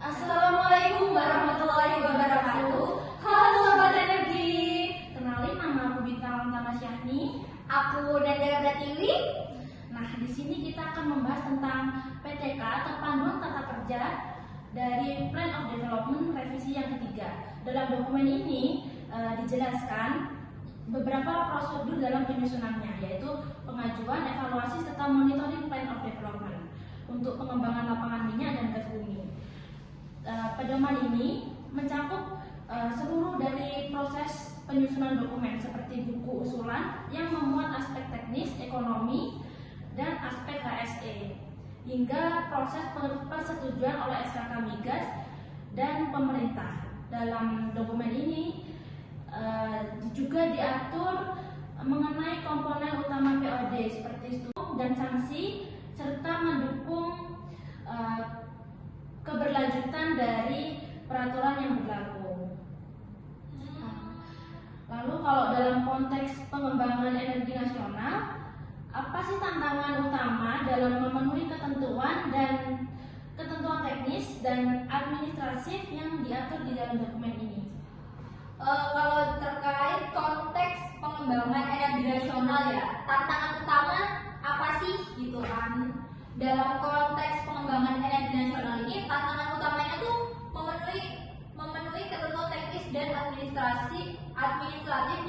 Assalamualaikum warahmatullahi wabarakatuh. Halo Sobat Energi. Kenalin, nama aku Bintang Tamasyahni. Aku Nanda Pratiwi. Nah, di sini kita akan membahas tentang PTK atau Panduan Tata Kerja dari Plan of Development revisi yang ketiga. Dalam dokumen ini dijelaskan beberapa prosedur dalam penyusunannya, yaitu pengajuan, evaluasi, serta monitoring Plan of Development untuk pengembangan lapangan minyak dan gas bumi. Pedoman ini mencakup seluruh dari proses penyusunan dokumen seperti buku usulan yang memuat aspek teknis, ekonomi, dan aspek HSE, hingga proses persetujuan oleh SKK Migas dan pemerintah. Dalam dokumen ini juga diatur mengenai komponen utama POD seperti struktur dan sanksi, serta mendukung keberlanjutan dari peraturan yang berlaku. Lalu kalau dalam konteks pengembangan energi nasional, apa sih tantangan utama dalam memenuhi ketentuan teknis dan administratif yang diatur di dalam dokumen ini? Kalau terkait konteks pengembangan energi nasional ya, tantangan utama apa sih gitu kan? Dalam konteks pengembangan energi nasional ini, tantangan utamanya tuh memenuhi ketentuan teknis dan administratif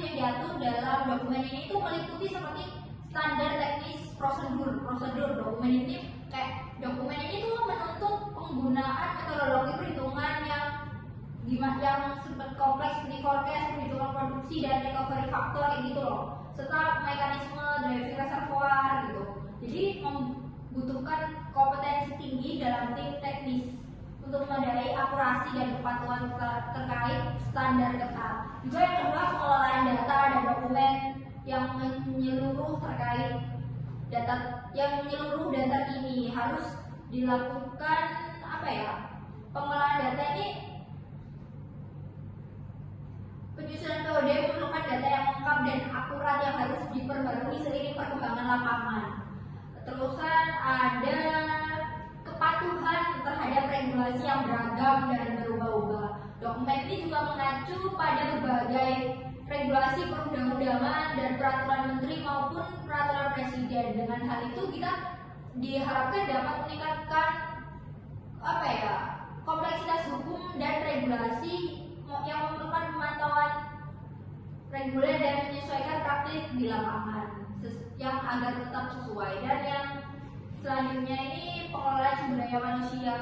yang diatur dalam dokumen ini itu meliputi seperti standar teknis prosedur dokumen ini. Kayak dokumen ini tuh menuntut penggunaan metodologi perhitungan yang sempat kompleks seperti forecast, perhitungan produksi dan recovery factor kayak gitu loh, serta mekanisme driving reservoir gitu. Jadi membutuhkan kompetensi tinggi dalam tim teknis untuk memadai akurasi dan kepatuhan terkait standar ketat. Juga yang kedua, pengelolaan data dan dokumen yang menyeluruh data ini harus dilakukan pengelolaan data ini. Penyusunan POD memerlukan data yang lengkap dan akurat yang harus diperbarui seiring perkembangan lapangan. Terusan ada kepatuhan terhadap regulasi yang beragam dan berubah-ubah. Dokumen ini juga mengacu pada berbagai regulasi perundang-undangan dan peraturan menteri maupun peraturan presiden. Dengan hal itu kita diharapkan dapat meningkatkan kompleksitas hukum dan regulasi yang memerlukan pemantauan reguler dan menyesuaikan praktik di lapangan yang agar tetap sesuai. Dan yang selanjutnya ini pengelolaan sumber daya manusia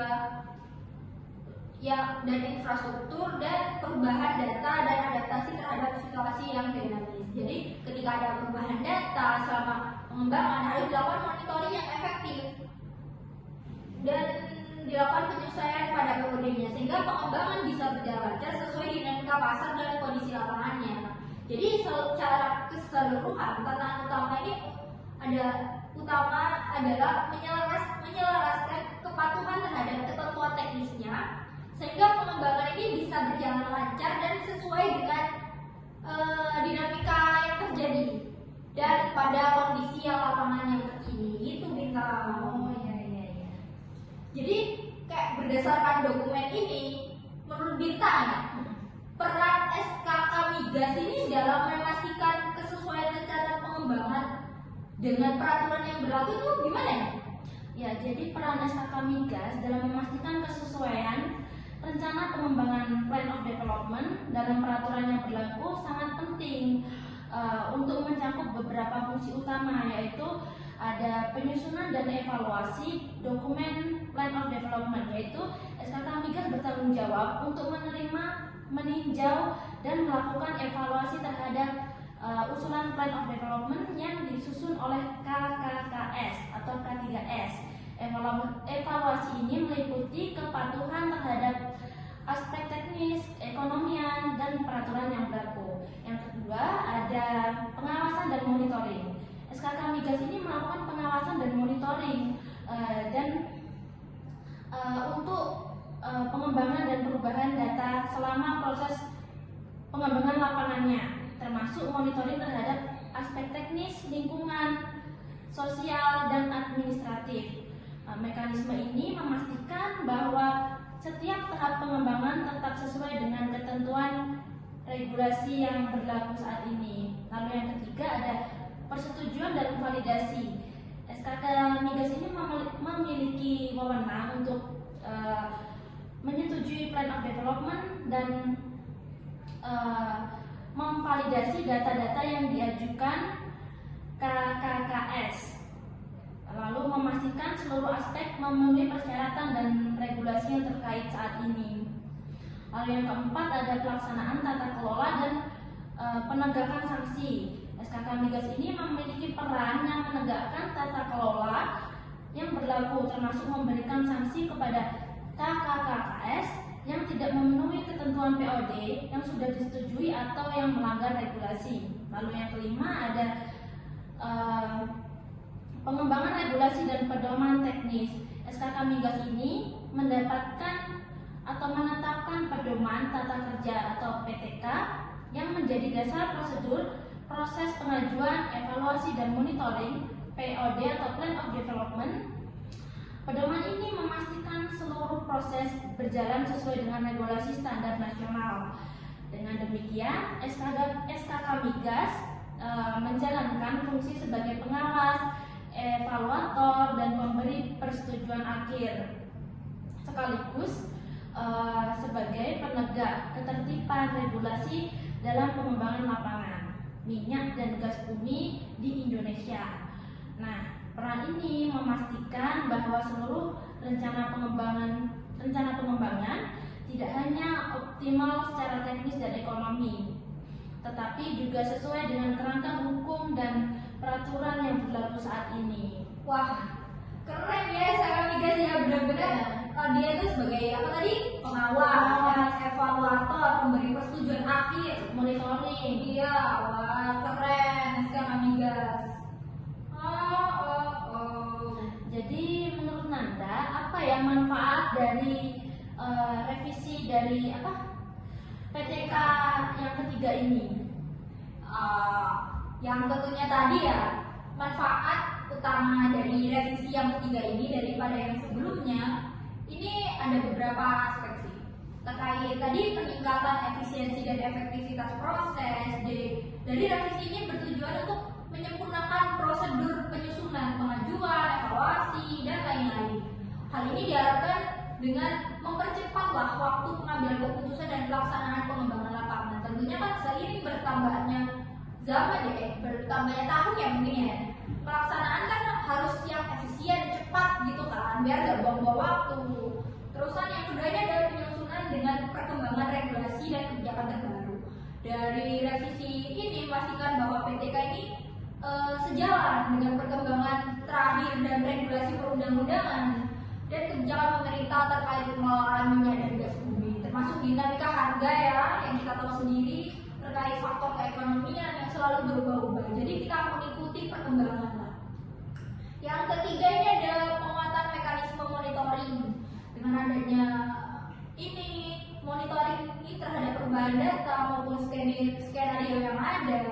dan infrastruktur dan perubahan data dan adaptasi terhadap situasi yang dinamis. Jadi ketika ada perubahan data selama pengembangan harus dilakukan monitoring yang efektif dan dilakukan penyesuaian pada POD-nya sehingga pengembangan bisa berjalan lancar sesuai dinamika pasar dan kondisi lapangannya. Jadi secara keseluruhan tantangan utama ini adalah menyelaraskan kepatuhan terhadap ketentuan teknisnya sehingga pengembangan ini bisa berjalan lancar dan sesuai dengan dinamika yang terjadi dan pada kondisi yang lapangan yang terkini. Itu Bintang. Jadi kayak berdasarkan dokumen ini, menurut Bintang, peran SKK Migas ini dalam memastikan kesesuaian rencana pengembangan dengan peraturan yang berlaku itu gimana ya? Ya, jadi peran SKK Migas dalam memastikan kesesuaian rencana pengembangan Plan of Development dalam peraturan yang berlaku sangat penting untuk mencakup beberapa fungsi utama, yaitu ada penyusunan dan evaluasi dokumen Plan of Development, yaitu SKK Migas bertanggung jawab untuk meninjau dan melakukan evaluasi terhadap usulan Plan of Development yang disusun oleh KKKS atau K3S. Evaluasi ini meliputi kepatuhan terhadap aspek teknis, ekonomian, dan peraturan yang berlaku. Yang kedua, ada pengawasan dan monitoring. SKK Migas ini melakukan pengawasan dan monitoring untuk pengembangan dan perubahan data selama proses pengembangan lapangannya, termasuk monitoring terhadap aspek teknis, lingkungan, sosial, dan administratif. Mekanisme ini memastikan bahwa setiap tahap pengembangan tetap sesuai dengan ketentuan regulasi yang berlaku saat ini. Lalu yang ketiga ada persetujuan dan validasi. SKK Migas ini memiliki wewenang untuk menyetujui plan of development dan memvalidasi data-data yang diajukan KKKS, lalu memastikan seluruh aspek memenuhi persyaratan dan regulasi yang terkait saat ini. Lalu yang keempat ada pelaksanaan tata kelola dan penegakan sanksi. SKK Migas ini memiliki peran yang menegakkan tata kelola yang berlaku, termasuk memberikan sanksi kepada KKKS yang tidak memenuhi ketentuan POD yang sudah disetujui atau yang melanggar regulasi. Lalu yang kelima ada pengembangan regulasi dan pedoman teknis. SKK Migas ini mendapatkan atau menetapkan pedoman tata kerja atau PTK yang menjadi dasar prosedur proses pengajuan, evaluasi, dan monitoring POD atau Plan of Development. Pedoman ini memastikan seluruh proses berjalan sesuai dengan regulasi standar nasional. Dengan demikian, SKK Migas menjalankan fungsi sebagai pengawas, evaluator, dan pemberi persetujuan akhir, sekaligus sebagai penegak ketertiban regulasi dalam pengembangan lapangan minyak dan gas bumi di Indonesia. Nah, peran ini memastikan bahwa seluruh rencana pengembangan tidak hanya optimal secara teknis dan ekonomi, tetapi juga sesuai dengan kerangka hukum dan peraturan yang berlaku saat ini. Wah, keren ya SKK Migas ya, benar-benar dia itu sebagai apa tadi? Pengawas, evaluator, pemberi persetujuan akhir, Monitoring. Iya, wah keren SKK Migas. Jadi menurut Nanda apa ya manfaat dari revisi dari PTK yang ketiga ini? Yang tentunya tadi ya, manfaat utama dari revisi yang ketiga ini daripada yang sebelumnya ini ada beberapa aspek sih. Terkait tadi peningkatan efisiensi dan efektivitas proses dari revisi ini bertujuan untuk menyempurnakan prosedur penyusunan, pengajuan, evaluasi, dan lain-lain. Hal ini diharapkan dengan mempercepatlah waktu pengambilan keputusan dan pelaksanaan pengembangan lapangan. Tentunya kan seiring bertambahnya zaman bertambahnya tahun ya mungkin ya. Pelaksanaan kan harus yang efisien, cepat gitu kan, biar gak buang-buang waktu. Terusan yang keduanya adalah penyusunan dengan perkembangan regulasi dan kebijakan terbaru. Dari revisi ini memastikan bahwa PTK ini sejalan dengan perkembangan terakhir dan regulasi perundang-undangan dan kebijakan pemerintah terkait pengelolaan minyak dan gas bumi, termasuk dinamika harga ya yang kita tahu sendiri terkait faktor keekonomian yang selalu berubah-ubah. Jadi kita mengikuti perkembangan. Yang ketiga ini ada penguatan mekanisme monitoring. Dengan adanya ini monitoring ini terhadap perubahan data maupun skenario yang ada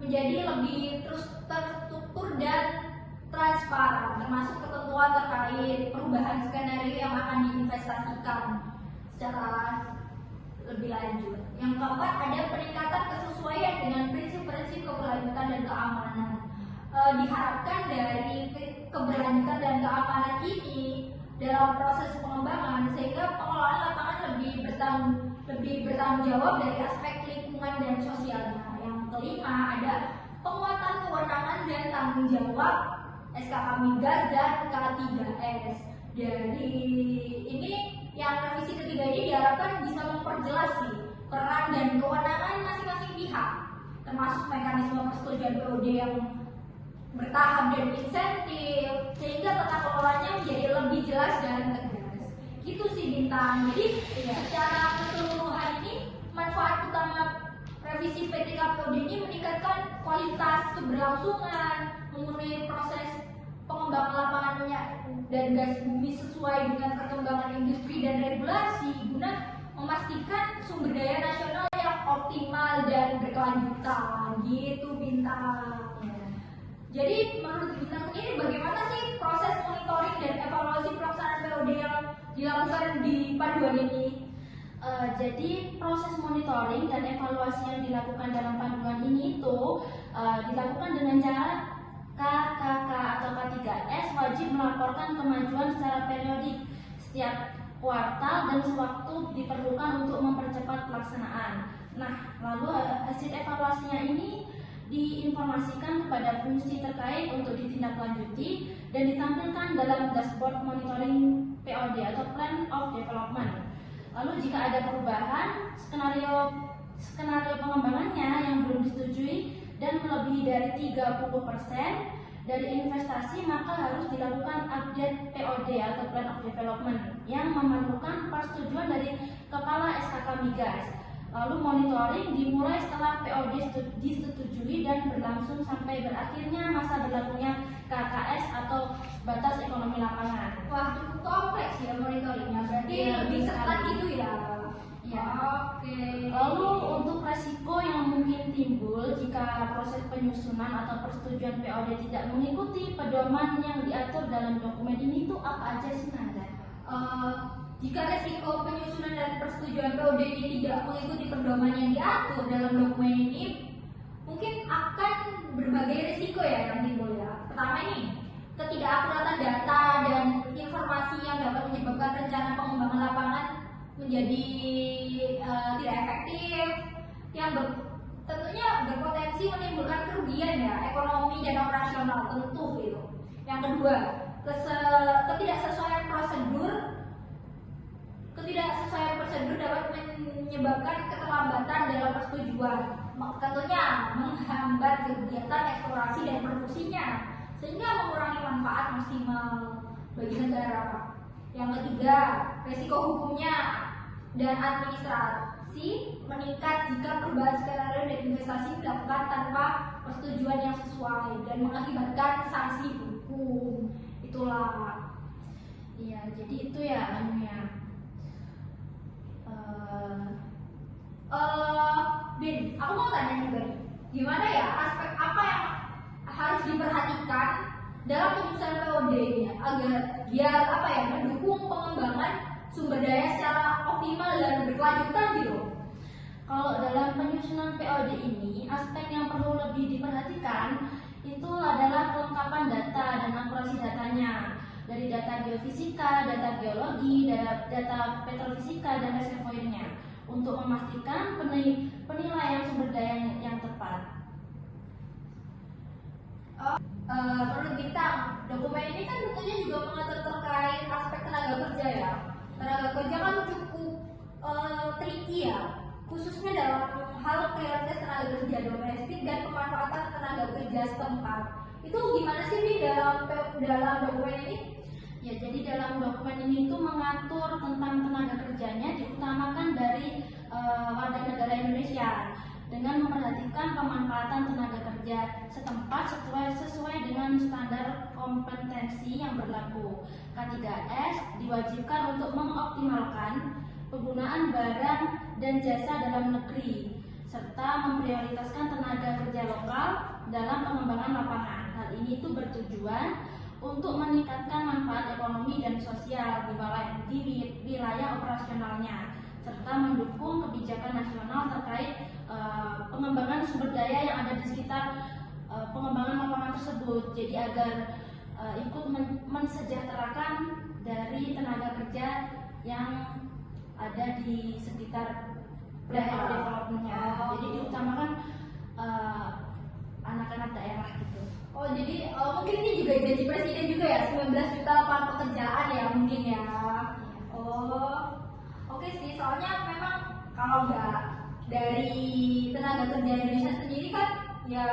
menjadi lebih terus terstruktur dan transparan, termasuk ketentuan terkait perubahan skenario yang akan diinvestasikan secara lebih lanjut. Yang keempat ada peningkatan kesesuaian dengan prinsip-prinsip keberlanjutan dan keamanan. Diharapkan dari keberlanjutan dan keamanan ini dalam proses pengembangan sehingga pengelolaan lapangan lebih bertanggung jawab dari aspek lingkungan dan sosialnya. Yang kelima ada penguatan kewenangan dan tanggung jawab SKK Migas dan K3S. Dari ini yang revisi ketiga ini diharapkan bisa memperjelas peran dan kewenangan masing-masing pihak, termasuk mekanisme persetujuan POD yang bertahap dan insentif, sehingga tata kelolanya menjadi lebih jelas dan tegas. Gitu sih Bintang. Jadi secara keseluruhan ini manfaat utama revisi PTK POD ini meningkatkan kualitas keberlangsungan, memenuhi proses pengembangan lapangan minyak dan gas bumi sesuai dengan perkembangan industri dan regulasi guna memastikan sumber daya nasional yang optimal dan berkelanjutan. Gitu Bintang. Jadi menurut Bintang sendiri bagaimana sih proses monitoring dan evaluasi pelaksanaan POD yang dilakukan di panduan ini? Jadi proses monitoring dan evaluasi yang dilakukan dalam panduan ini itu dilakukan dengan cara KKK atau K3S wajib melaporkan kemajuan secara periodik setiap kuartal dan sewaktu diperlukan untuk mempercepat pelaksanaan. Nah, lalu hasil evaluasinya ini diinformasikan kepada fungsi terkait untuk ditindaklanjuti dan ditampilkan dalam dashboard monitoring POD atau Plan of Development. Lalu jika ada perubahan, skenario pengembangannya yang belum disetujui dan melebihi dari 30% dari investasi, maka harus dilakukan update POD atau Plan of Development yang memerlukan persetujuan dari Kepala SKK Migas. Lalu monitoring dimulai setelah POD disetujui dan berlangsung sampai berakhirnya masa berlakunya KKS atau batas ekonomi lapangan. Wah, cukup kompleks ya monitoringnya, berarti lebih ketat gitu ya. Ya. Oke. Lalu untuk resiko yang mungkin timbul jika proses penyusunan atau persetujuan POD tidak mengikuti pedoman yang diatur dalam dokumen ini itu apa aja sih, Nanda? Jika resiko penyusunan dan persetujuan POD ini tidak mengikuti pedoman yang diatur dalam dokumen ini, mungkin akan berbagai resiko ya yang timbul ya. Pertama ini, ketidakakuratan data dan informasi yang dapat menyebabkan rencana pengembangan lapangan menjadi tidak efektif, yang tentunya berpotensi menimbulkan kerugian ya ekonomi dan operasional tentu gitu. Yang kedua, ketidaksesuaian prosedur dapat menyebabkan keterlambatan dalam persetujuan, tentunya menghambat kegiatan eksplorasi dan produksinya sehingga mengurangi manfaat maksimal bagi negara. Yang ketiga, resiko hukumnya dan administrasi meningkat jika perubahan skenario dan investasi dilakukan tanpa persetujuan yang sesuai dan mengakibatkan sanksi hukum. Itulah. Iya, jadi itu ya anunya. Bin, aku mau tanya juga nih, gimana ya aspek apa yang harus diperhatikan dalam penyusunan POD-nya agar biar apa ya mendukung pengembangan sumber daya secara optimal dan berkelanjutan gitu. Kalau dalam penyusunan POD ini, aspek yang perlu lebih diperhatikan itu adalah kelengkapan data dan akurasi datanya dari data geofisika, data geologi, data petrofisika dan reservoirnya untuk memastikan penilaian sumber daya yang tepat. Menurut Bintang, dokumen ini kan tentunya juga mengatur terkait aspek tenaga kerja ya. Tenaga kerja kan cukup tricky ya, khususnya dalam hal prioritas tenaga kerja domestik dan pemanfaatan tenaga kerja setempat. Itu gimana sih Bi dalam dokumen ini? Ya, jadi dalam dokumen ini itu mengatur tentang tenaga kerjanya diutamakan dari warga negara Indonesia dengan memperhatikan pemanfaatan tenaga kerja setempat sesuai dengan standar kompetensi yang berlaku. K3S diwajibkan untuk mengoptimalkan penggunaan barang dan jasa dalam negeri serta memprioritaskan tenaga kerja lokal dalam pengembangan lapangan. Hal ini itu bertujuan untuk meningkatkan manfaat ekonomi dan sosial di wilayah operasionalnya serta mendukung kebijakan nasional terkait pengembangan sumber daya yang ada di sekitar pengembangan lapangan tersebut. Jadi agar ikut mensejahterakan dari tenaga kerja yang ada di sekitar development-nya. Jadi diutamakan anak-anak daerah gitu. Oh jadi mungkin ini juga janji presiden juga ya, 19 juta lapangan pekerjaan ya mungkin ya. Oh oke sih, soalnya memang kalau nggak dari tenaga kerja Indonesia sendiri kan ya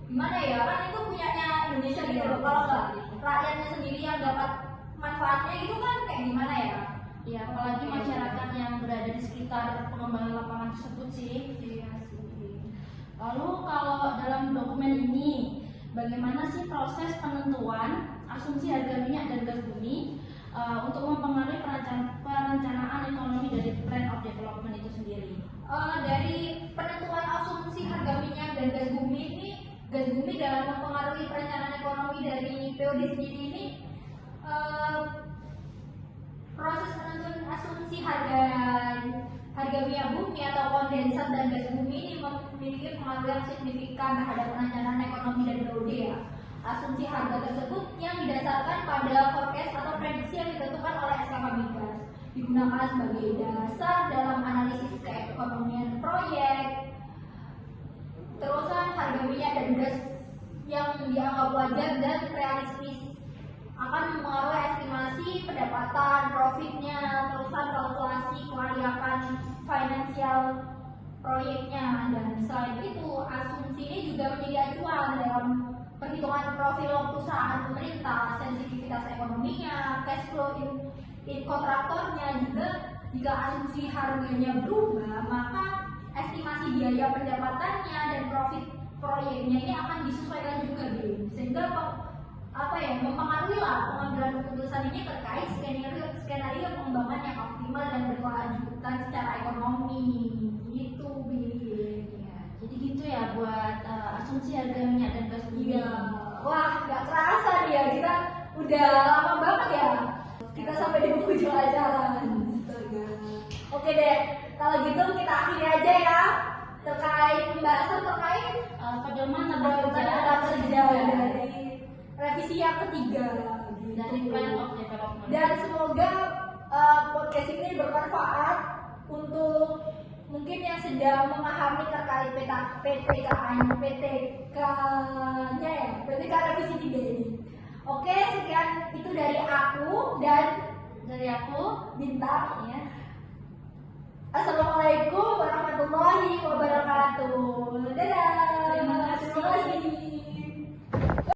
gimana ya, kan itu punyanya Indonesia gitu loh. Kalau nggak rakyatnya sendiri yang dapat manfaatnya itu kan kayak gimana ya? Ya apalagi masyarakat yang berada di sekitar pengembangan lapangan tersebut sih. Iya sih. Lalu kalau dalam dokumen ini, bagaimana sih proses penentuan asumsi harga minyak dan gas bumi untuk mempengaruhi perencanaan ekonomi dari Plan of Development itu sendiri? Dari penentuan asumsi harga minyak dan gas bumi ini gas bumi dalam mempengaruhi perencanaan ekonomi dari POD sendiri ini, proses penentuan asumsi harga minyak bumi atau kondensat dan gas bumi ini memiliki pengaruh yang signifikan terhadap perencanaan ekonomi dan POD ya. Asumsi harga tersebut yang didasarkan pada forecast atau prediksi yang ditentukan oleh SKK Migas digunakan sebagai dasar dalam analisis keekonomian proyek. Terusan harga minyak dan gas yang dianggap wajar dan realistis akan mempengaruhi estimasi pendapatan, profitnya, terusan kalkulasi kelayakan finansial proyeknya, dan selain itu asumsi ini juga menjadi acuan dalam perhitungan profil perusahaan pemerintah, sensitivitas ekonominya, cash flow in kontraktornya. Juga jika asumsi harganya berubah, maka estimasi biaya pendapatannya dan profit proyeknya ini akan disesuaikan juga, sehingga mempengaruhi lah pengambilan keputusan ini terkait skenario pengembangan yang optimal dan berkelanjutan secara ekonomi gitu, ya, jadi gitu ya buat asumsi harga minyak dan gas bumi. Iya. Wah, nggak kerasa nih ya, kita udah lama banget ya, kita sampai di penghujung acara. Oke deh, kalau gitu kita akhiri aja ya terkait pembahasan terkait pedoman tata kerja dari revisi yang ketiga dari Plan of Development. Dan semoga podcast ini bermanfaat untuk mungkin yang sedang memahami terkait PTK-nya ya, PTK revisi 3 ini. Oke, sekian itu dari aku dan dari aku Bintang ya. Assalamualaikum warahmatullahi wabarakatuh. Dadah. Terima kasih. Terima kasih.